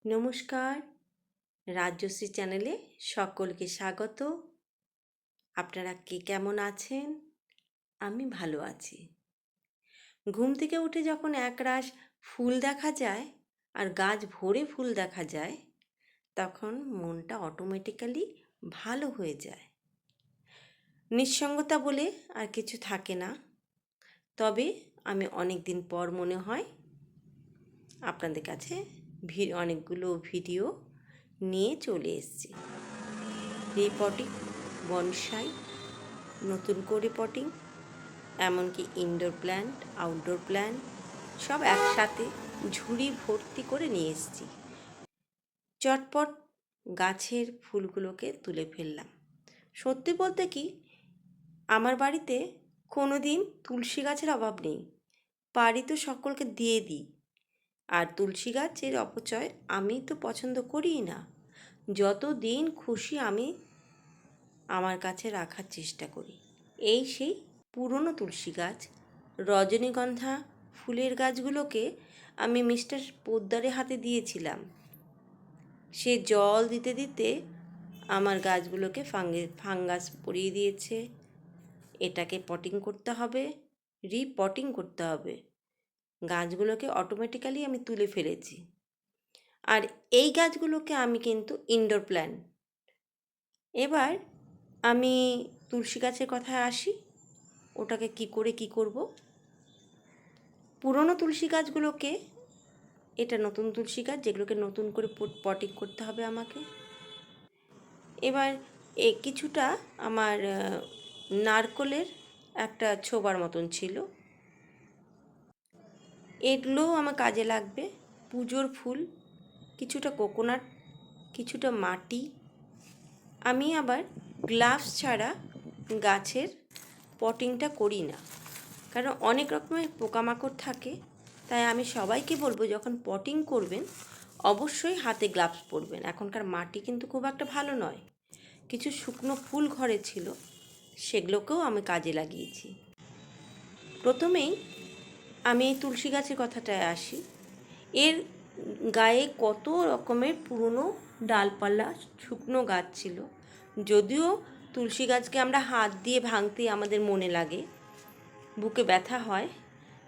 নমস্কার, রাজশ্রী চ্যানেলে সকলকে স্বাগত। আপনারা কে কেমন আছেন? আমি ভালো আছি। ঘুম থেকে উঠে যখন একরাশ ফুল দেখা যায় আর গাছ ভরে ফুল দেখা যায়, তখন মনটা অটোমেটিক্যালি ভালো হয়ে যায়। নিঃসঙ্গতা বলে আর কিছু থাকে না। তবে আমি অনেক দিন পর মনে হয় আপনাদের কাছে অনেকগুলো ভিডিও নিয়ে চলে এসেছি। রিপোর্টিং, বনসাই, নতুন করে পটিং, এমনকি ইনডোর প্ল্যান্ট, আউটডোর প্ল্যান্ট সব একসাথে ঝুড়ি ভর্তি করে নিয়ে এসেছি। চটপট গাছের ফুলগুলোকে তুলে ফেললাম। সত্যি বলতে কি, আমার বাড়িতে কোনো দিন তুলসী গাছের অভাব নেই। পারি তো সকলকে দিয়ে দিই। আর তুলসী গাছের অপচয় আমি তো পছন্দ করিই না। যত দিন খুশি আমি আমার কাছে রাখার চেষ্টা করি। এই সেই পুরনো তুলসী গাছ, রজনীগন্ধা ফুলের গাছগুলোকে আমি মিস্টার পোদ্দারের হাতে দিয়েছিলাম। সে জল দিতে দিতে আমার গাছগুলোকে ফাঙ্গাস পরিয়ে দিয়েছে। এটাকে পটিং করতে হবে, রিপটিং করতে হবে। গাছগুলোকে অটোমেটিক্যালি আমি তুলে ফেলেছি। আর এই গাছগুলোকে আমি কিন্তু ইনডোর প্ল্যান্ট। এবার আমি তুলসী গাছের কথায় আসি। ওটাকে কি করব। পুরনো তুলসী গাছগুলোকে, এটা নতুন তুলসী গাছ যেগুলোকে নতুন করে পটিং করতে হবে আমাকে। এবার কিছুটা আমার নারকোলের একটা ছোবার মতন ছিল, এগুলোও আমার কাজে লাগবে। পুজোর ফুল, কিছুটা কোকোনাট, কিছুটা মাটি। আমি আবার গ্লাভস ছাড়া গাছের পটিংটা করি না, কারণ অনেক রকমের পোকামাকড় থাকে। তাই আমি সবাইকে বলবো, যখন পটিং করবেন অবশ্যই হাতে গ্লাভস পরবেন। এখনকার মাটি কিন্তু খুব একটা ভালো নয়। কিছু শুকনো ফুল ঘরে ছিল, সেগুলোকেও আমি কাজে লাগিয়েছি। প্রথমেই আমি এই তুলসী গাছের কথাটায় আসি। এর গায়ে কত রকমের পুরনো ডালপালা শুকনো গাছ ছিল। যদিও তুলসী গাছকে আমরা হাত দিয়ে ভাঙতেই আমাদের মনে লাগে, বুকে ব্যথা হয়,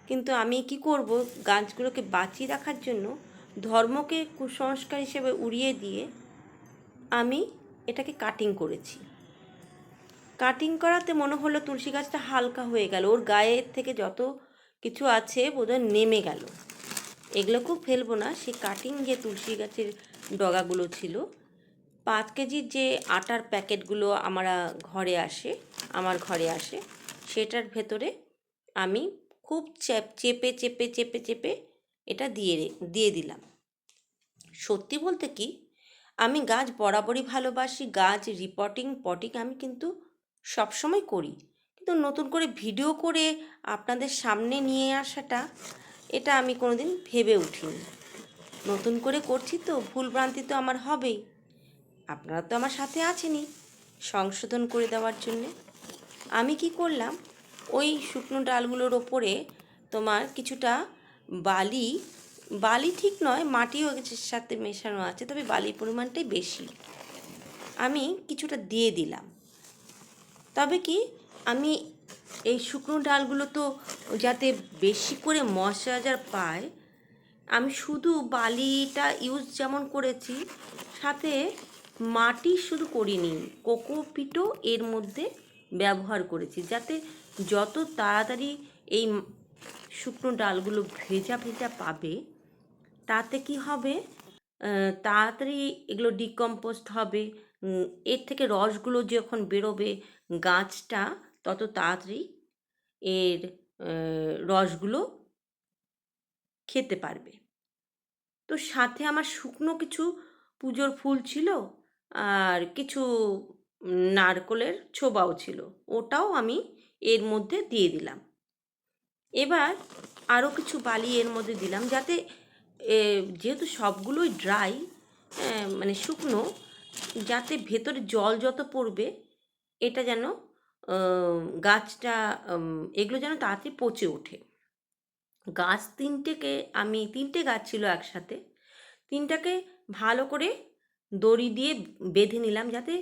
কিন্তু আমি কি করব, গাছগুলোকে বাঁচিয়ে রাখার জন্য ধর্মকে কুসংস্কার হিসেবে উড়িয়ে দিয়ে আমি এটাকে কাটিং করেছি। কাটিং করাতে মনে হলো তুলসী গাছটা হালকা হয়ে গেল, ওর গায়ের থেকে যত কিছু আছে বোধহয় নেমে গেল। এগুলোকেও ফেলবো না। সেই কাটিং যে তুলসী গাছের ডগাগুলো ছিল, 5 কেজির যে আটার প্যাকেটগুলো আমার ঘরে আসে, সেটার ভেতরে আমি খুব চেপে চেপে চেপে চেপে এটা দিয়ে দিলাম। সত্যি বলতে কি, আমি গাছ বরাবরই ভালোবাসি। গাছ পটিং আমি কিন্তু সবসময় করি, কিন্তু নতুন করে ভিডিও করে আপনাদের সামনে নিয়ে আসাটা, এটা আমি কোনোদিন ভেবে উঠিনি। নতুন করে করছি তো, ভুলভ্রান্তি তো আমার হবেই। আপনারা তো আমার সাথে আছেনই সংশোধন করে দেওয়ার জন্যে। আমি কি করলাম, ওই শুকনো ডালগুলোর ওপরে তোমার কিছুটা বালি, বালি ঠিক নয়, মাটিও এর সাথে মেশানো আছে, তবে বালির পরিমাণটাই বেশি, আমি কিছুটা দিয়ে দিলাম। তবে কি, আমি এই শুকনো ডালগুলো তো যাতে বেশি করে ময়েশ্চারাইজার পায়, আমি শুধু বালিটা ইউজ যেমন করেছি, সাথে মাটি শুধু করিনি, কোকোপিটও এর মধ্যে ব্যবহার করেছি, যাতে যত তাড়াতাড়ি এই শুকনো ডালগুলো ভেজা ভেজা পাবে, তাতে কি হবে, তাড়াতাড়ি এগুলো ডিকম্পোস্ট হবে। এর থেকে রসগুলো যখন বেরোবে, গাছটা তত তাড়াতাড়ি এর রসগুলো খেতে পারবে। তো সাথে আমার শুকনো কিছু পুজোর ফুল ছিল, আর কিছু নারকোলের ছোবাও ছিল, ওটাও আমি এর মধ্যে দিয়ে দিলাম। এবার আরও কিছু বালি এর মধ্যে দিলাম, যাতে যেহেতু সবগুলোই ড্রাই, মানে শুকনো, যাতে ভেতরে জল যত পড়বে, এটা যেন গাছটা, এগুলো যেন তাড়াতাড়ি পচে ওঠে। গাছ তিনটে গাছ ছিল একসাথে, তিনটাকে ভালো করে দড়ি দিয়ে বেঁধে নিলাম, যাতে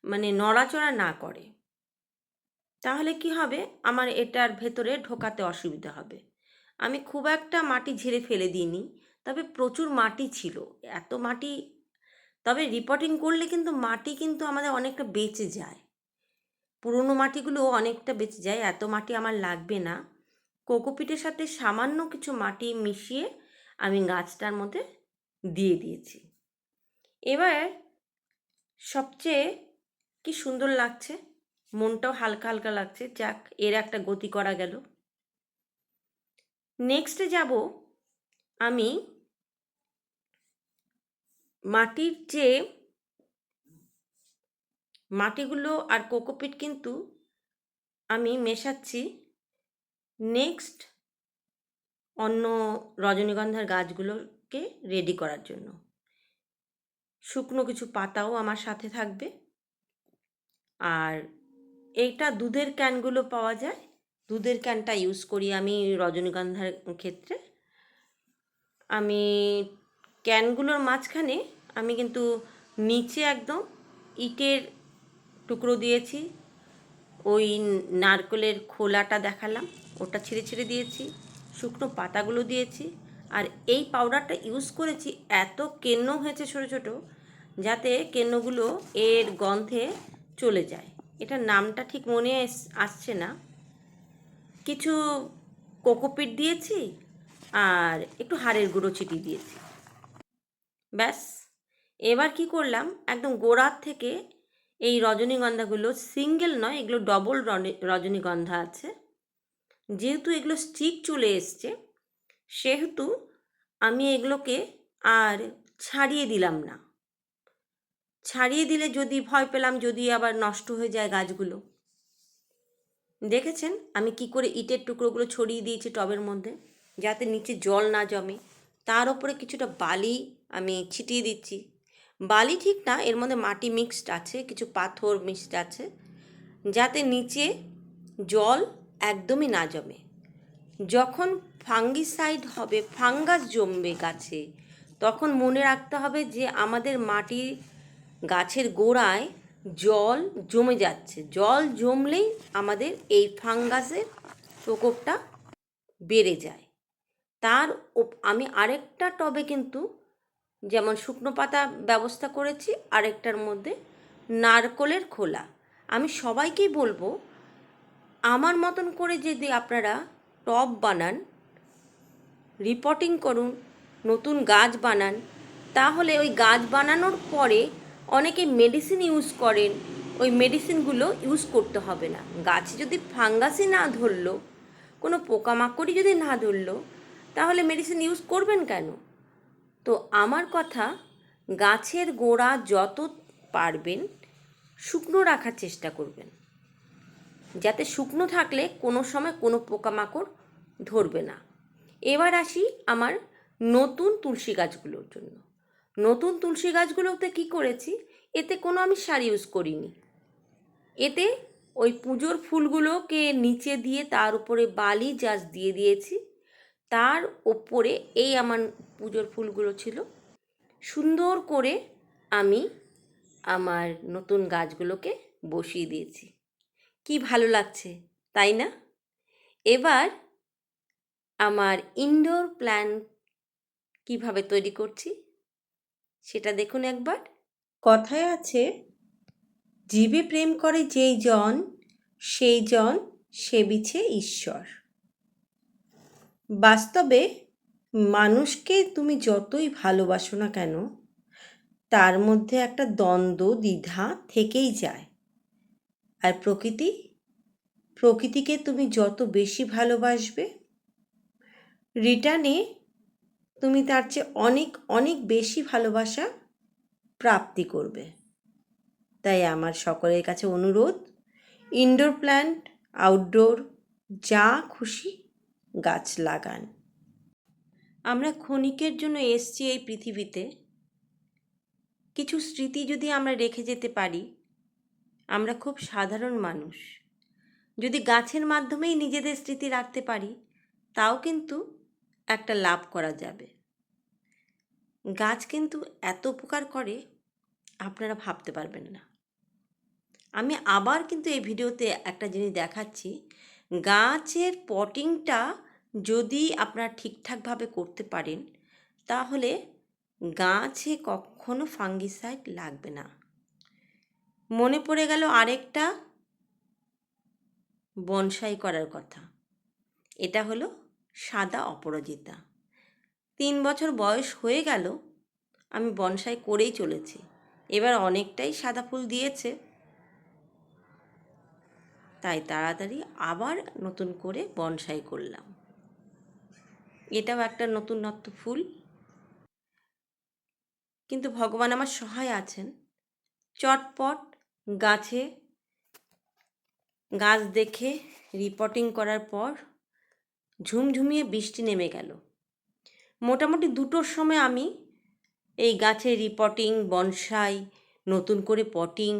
মানে নড়াচড়া না করে। তাহলে কি হবে, আমার এটার ভেতরে ঢোকাতে অসুবিধা হবে। আমি খুব একটা মাটি ঝেড়ে ফেলে দিইনি, তবে প্রচুর মাটি ছিল, এত মাটি। তবে রিপোর্টিং করলে কিন্তু মাটি কিন্তু আমাদের অনেকটা বেঁচে যায়, পুরনো মাটিগুলো অনেকটা বেঁচে যায়, এত মাটি আমার লাগবে না। কোকোপিটের সাথে সামান্য কিছু মাটি মিশিয়ে আমি গাছটার মধ্যে দিয়ে দিয়েছি। এবার সবচেয়ে কি সুন্দর লাগছে, মনটাও হালকা হালকা লাগছে, যাক এর একটা গতি করা গেল। নেক্সটে যাব আমি মাটির যে মাটিগুলো আর কোকোপিট কিন্তু আমি মেশাচ্ছি নেক্সট অন্য রজনীগন্ধার গাছগুলোকে রেডি করার জন্য। শুকনো কিছু পাতাও আমার সাথে থাকবে। আর এইটা দুধের ক্যানগুলো পাওয়া যায়, দুধের ক্যানটা ইউজ করি আমি রজনীগন্ধার ক্ষেত্রে। আমি ক্যানগুলোর মাঝখানে আমি কিন্তু নিচে একদম ইটের টুকরো দিয়েছি, ওই নারকেলের খোলাটা দেখালাম ওটা ছিঁড়ে ছিঁড়ে দিয়েছি, শুকনো পাতাগুলো দিয়েছি। আর এই পাউডারটা ইউজ করেছি, এত কেন্ন হয়েছে ছোটো ছোটো, যাতে কেন্নগুলো এর গন্ধে চলে যায়। এটার নামটা ঠিক মনে আসছে না। কিছু কোকোপিট দিয়েছি আর একটু হাড়ের গুঁড়ো ছিটিয়ে দিয়েছি, ব্যাস। এবার কি করলাম, একদম গোড়ার থেকে এই রজনীগন্ধাগুলো সিঙ্গেল নয়, এগুলো ডবল রজনীগন্ধা আছে। যেহেতু এগুলো স্টিক চলে এসছে, সেহেতু আমি এগুলোকে আর ছাড়িয়ে দিলাম না। ছাড়িয়ে দিলে যদি ভয় পেলাম যদি আবার নষ্ট হয়ে যায় গাছগুলো। দেখেছেন আমি কি করে ইটের টুকরোগুলো ছড়িয়ে দিয়েছি টবের মধ্যে, যাতে নিচে জল না জমে। তার উপরে কিছুটা বালি আমি ছিটিয়ে দিচ্ছি। বালি ঠিক না, এর মধ্যে মাটি মিক্সড আছে, কিছু পাথর মিক্সড আছে, যাতে নিচে জল একদমই না জমে। যখন ফাঙ্গিসাইড হবে, ফাঙ্গাস জমবে গাছে, তখন মনে রাখতে হবে যে আমাদের মাটির গাছের গোড়ায় জল জমে যাচ্ছে। জল জমলেই আমাদের এই ফাঙ্গাসের প্রকোপটা বেড়ে যায়। আমি আরেকটা টবে কিন্তু যেমন শুকনো পাতা ব্যবস্থা করেছি, আরেকটার মধ্যে নারকেলের খোলা। আমি সবাইকেই বলবো, আমার মতন করে যদি আপনারা টব বানান, রিপোর্টিং করুন, নতুন গাছ বানান, তাহলে ওই গাছ বানানোর পরে অনেকে মেডিসিন ইউজ করেন, ওই মেডিসিনগুলো ইউজ করতে হবে না। গাছে যদি ফাঙ্গাসই না ধরলো, কোনো পোকামাকড়ই যদি না ধরলো, তাহলে মেডিসিন ইউজ করবেন কেন? তো আমার কথা, গাছের গোড়া যত পারবেন শুকনো রাখার চেষ্টা করবেন, যাতে শুকনো থাকলে কোনো সময় কোনো পোকামাকড় ধরবে না। এবার আসি আমার নতুন তুলসী গাছগুলোর জন্য। নতুন তুলসী গাছগুলোতে কি করেছি, এতে কোনো আমি সার ইউজ করিনি। এতে ওই পুজোর ফুলগুলোকে নিচে দিয়ে তার উপরে বালি জাস্ট দিয়ে দিয়েছি, তার ওপরে এই আমার পুজোর ফুলগুলো ছিল। সুন্দর করে আমি আমার নতুন গাছগুলোকে বসিয়ে দিয়েছি। কি ভালো লাগছে, তাই না? এবার আমার ইনডোর প্ল্যান্ট কিভাবে তৈরি করছি সেটা দেখুন একবার। কথায় আছে, জীবে প্রেম করে যেই জন, সেই জন সেবিছে ঈশ্বর। বাস্তবে মানুষকে তুমি যতই ভালোবাসো না কেন, তার মধ্যে একটা দ্বন্দ্ব দ্বিধা থেকেই যায়। আর প্রকৃতিকে তুমি যত বেশি ভালোবাসবে, রিটার্নে তুমি তার চেয়ে অনেক অনেক বেশি ভালোবাসা প্রাপ্তি করবে। তাই আমার সকলের কাছে অনুরোধ, ইনডোর প্ল্যান্ট, আউটডোর, যা খুশি গাছ লাগান। আমরা ক্ষণিকের জন্য এসছি এই পৃথিবীতে, কিছু স্মৃতি যদি আমরা রেখে যেতে পারি, আমরা খুব সাধারণ মানুষ। যদি গাছের মাধ্যমেই নিজেদের স্মৃতি রাখতে পারি, তাও কিন্তু একটা লাভ করা যাবে। গাছ কিন্তু এত উপকার করে আপনারা ভাবতে পারবেন না। আমি আবার কিন্তু এই ভিডিওতে একটা জিনিস দেখাচ্ছি, গাছের পটিংটা যদি আপনারা ঠিকঠাকভাবে করতে পারেন তাহলে গাছে কখনো ফাঙ্গিসাইড লাগবে না। মনে পড়ে গেল আরেকটা বনসাই করার কথা। এটা হলো সাদা অপরাজিতা। 3 বছর বয়স হয়ে গেল, আমি বনসাই করেই চলেছি। এবার অনেকটাই সাদা ফুল দিয়েছে, তাই তাড়াতাড়ি আবার নতুন করে বনসাই করলাম। এটাও একটা নতুনত্ব ফুল, কিন্তু ভগবান আমার সহায় আছেন। চটপট গাছ দেখে রিপোর্টিং করার পর ঝুমঝুমিয়ে বৃষ্টি নেমে গেল। মোটামুটি 2টোর সময় আমি এই গাছের রিপোর্টিং, বনসাই, নতুন করে পটিং,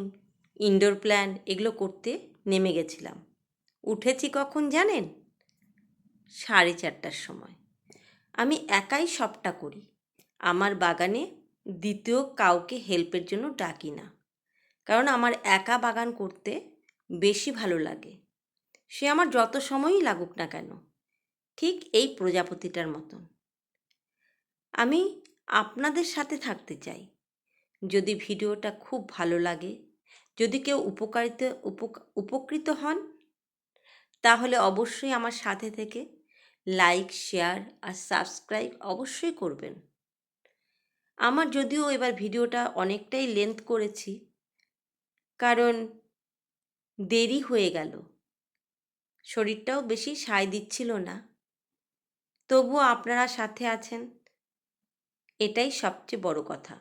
ইনডোর প্ল্যান্ট এগুলো করতে নেমে গেছিলাম। উঠেছি কখন জানেন? 4:30টার সময়। আমি একাই সবটা করি। আমার বাগানে দ্বিতীয় কাউকে হেল্পের জন্য ডাকি না, কারণ আমার একা বাগান করতে বেশি ভালো লাগে। সে আমার যত সময়ই লাগুক না কেন, ঠিক এই প্রজাপতিটার মতন। আমি আপনাদের সাথে থাকতে চাই। যদি ভিডিওটা খুব ভালো লাগে, যদি কেউ উপকৃত হন, তাহলে অবশ্যই আমার সাথে থেকে লাইক, শেয়ার আর সাবস্ক্রাইব অবশ্যই করবেন। আমার যদিও এবার ভিডিওটা অনেকটাই লেন্থ করেছি, কারণ দেরি হয়ে গেল, শরীরটাও বেশি সায় দিচ্ছিল না। তবুও আপনারা সাথে আছেন, এটাই সবচেয়ে বড় কথা।